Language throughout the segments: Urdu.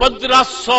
1500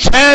6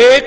1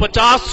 50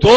2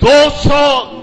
200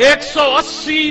180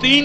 3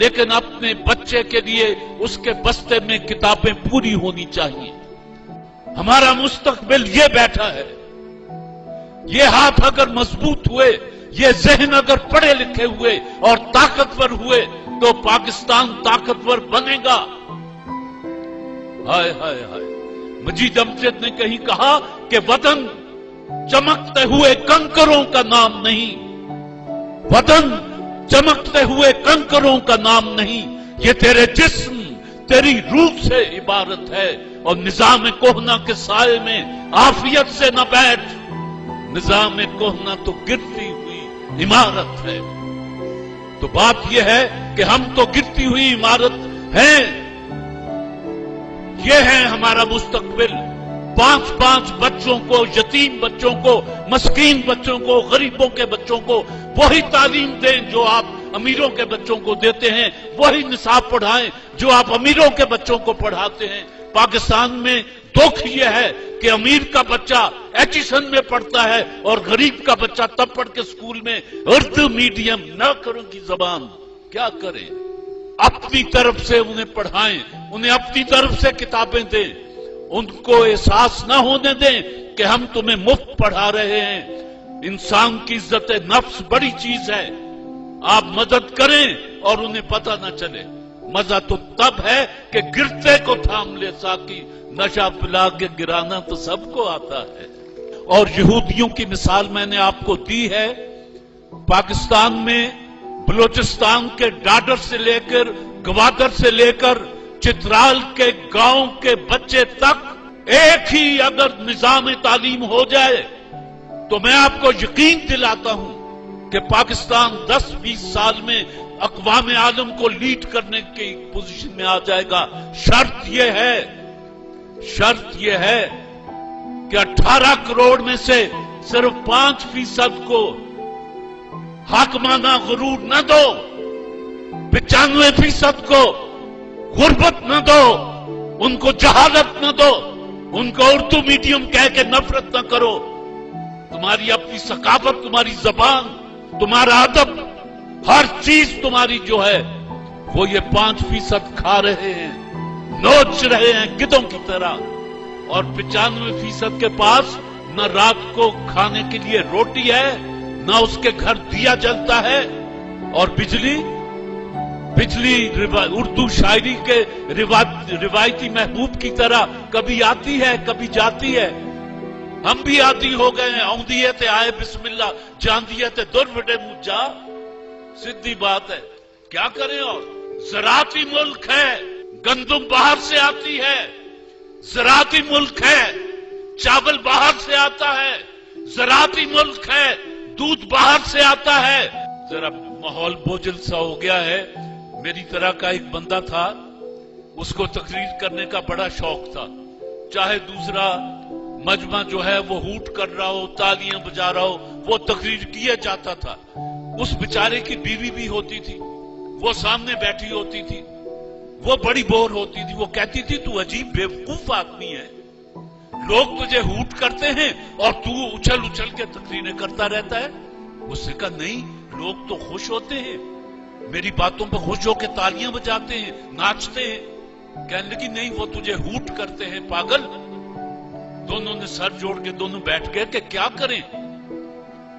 لیکن اپنے بچے کے لیے اس کے بستے میں کتابیں پوری ہونی چاہیے. ہمارا مستقبل یہ بیٹھا ہے. یہ ہاتھ اگر مضبوط ہوئے، یہ ذہن اگر پڑھے لکھے ہوئے اور طاقتور ہوئے تو پاکستان طاقتور بنے گا. ہائے ہائے ہائے، مجید امجد نے کہیں کہا کہ وطن چمکتے ہوئے کنکروں کا نام نہیں، وطن چمکتے ہوئے کنکروں کا نام نہیں، یہ تیرے جسم تیری روح سے عبارت ہے. اور نظام کوہنا کے سائے میں عافیت سے نہ بیٹھ، نظام کوہنا تو گرتی ہوئی عمارت ہے. تو بات یہ ہے کہ ہم تو گرتی ہوئی عمارت ہیں. یہ ہے ہمارا مستقبل. 5 بچوں کو، یتیم بچوں کو، مسکین بچوں کو، غریبوں کے بچوں کو وہی تعلیم دیں جو آپ امیروں کے بچوں کو دیتے ہیں، وہی نصاب پڑھائیں جو آپ امیروں کے بچوں کو پڑھاتے ہیں. پاکستان میں دکھ یہ ہے کہ امیر کا بچہ ایچیسن میں پڑھتا ہے اور غریب کا بچہ تب پڑھ کے اسکول میں اردو میڈیم نہ کروں کی زبان. کیا کریں؟ اپنی طرف سے انہیں پڑھائیں، انہیں اپنی طرف سے کتابیں دیں. ان کو احساس نہ ہونے دیں کہ ہم تمہیں مفت پڑھا رہے ہیں. انسان کی عزت نفس بڑی چیز ہے. آپ مدد کریں اور انہیں پتہ نہ چلے. مزہ تو تب ہے کہ گرتے کو تھام لے ساکی، نشہ پلا کے گرانا تو سب کو آتا ہے. اور یہودیوں کی مثال میں نے آپ کو دی ہے. پاکستان میں بلوچستان کے ڈاڈر سے لے کر، گوادر سے لے کر چترال کے گاؤں کے بچے تک ایک ہی اگر نظام تعلیم ہو جائے تو میں آپ کو یقین دلاتا ہوں کہ پاکستان 10-20 سال میں اقوام عالم کو لیڈ کرنے کی پوزیشن میں آ جائے گا. شرط یہ ہے کہ 18 کروڑ میں سے صرف 5% کو حاکمانہ غرور نہ دو، 95% کو غربت نہ دو، ان کو جہالت نہ دو، ان کو اردو میڈیم کہہ کے نفرت نہ کرو. تمہاری اپنی ثقافت، تمہاری زبان، تمہارا ادب، ہر چیز تمہاری جو ہے وہ یہ 5% کھا رہے ہیں، نوچ رہے ہیں گدوں کی طرح. اور 95% کے پاس نہ رات کو کھانے کے لیے روٹی ہے، نہ اس کے گھر دیا جلتا ہے. اور بجلی اردو شاعری کے روایتی محبوب کی طرح کبھی آتی ہے کبھی جاتی ہے. ہم بھی عادی ہو گئے ہیں. آؤندی ہے تے آئے بسم اللہ، جاندی ہے تے در وڈے مجھا. سیدھی بات ہے، کیا کریں. اور زراعتی ملک ہے، گندم باہر سے آتی ہے. زراعتی ملک ہے، چاول باہر سے آتا ہے. زراعتی ملک ہے، دودھ باہر سے آتا ہے. ذرا ماحول بوجھل سا ہو گیا ہے. میری طرح کا ایک بندہ تھا، اس کو تقریر کرنے کا بڑا شوق تھا. چاہے دوسرا مجمع جو ہے وہ ہوٹ کر رہا ہو، تالیاں بجا رہا ہو، وہ تقریر کیا جاتا تھا. اس بیچارے کی بیوی بھی ہوتی تھی، وہ سامنے بیٹھی ہوتی تھی، وہ بڑی بور ہوتی تھی. وہ کہتی تھی تو عجیب بیوقوف آدمی ہے، لوگ تجھے ہوٹ کرتے ہیں اور تو اچھل اچھل کے تقریریں کرتا رہتا ہے. اس نے کہا نہیں، لوگ تو خوش ہوتے ہیں، میری باتوں پہ خوش ہو کے تالیاں بجاتے ہیں، ناچتے ہیں. کہنے لگی نہیں، وہ تجھے ہوٹ کرتے ہیں پاگل. دونوں نے سر جوڑ کے دونوں بیٹھ گئے کہ کیا کریں.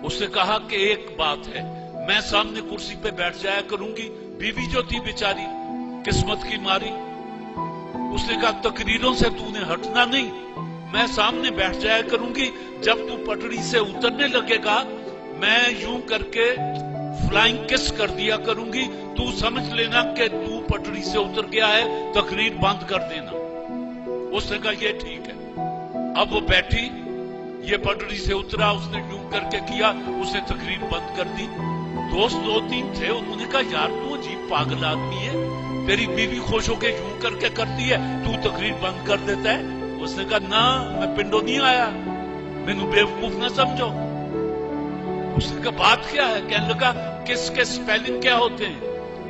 اس نے کہا کہ ایک بات ہے، میں سامنے کرسی پہ بیٹھ جایا کروں گی. بیوی جو تھی بیچاری قسمت کی ماری، اس نے کہا تقریروں سے تو نے ہٹنا نہیں، میں سامنے بیٹھ جایا کروں گی. جب تو پٹڑی سے اترنے لگے گا میں یوں کر کے فلائنگ کس کر دیا کروں گی، تو سمجھ لینا کہ تو پٹڑی سے اتر گیا ہے، تقریر بند کر دینا. اس نے کہا یہ ٹھیک ہے. اب وہ بیٹھی، یہ پٹڑی سے اترا، اس نے یوں کر کے کیا، اس نے تقریر بند کر دی. دوست 2-3 تھے، انہوں نے کہا یار تو عجیب پاگل آدمی ہے، تیری بیوی خوش ہو کے یوں کر کے کرتی ہے، تو تقریر بند کر دیتا ہے. اس نے کہا نہ، میں پنڈوں نہیں آیا، مینوں بیوقوف نہ سمجھو. اس نے کہا بات کیا ہے؟ کہنے لگا کس کے سپیلنگ کیا ہوتے ہیں؟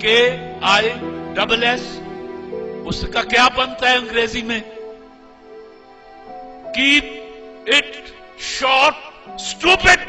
KISS. اس نے کہا کیا بنتا ہے انگریزی میں؟ Keep it short, stupid.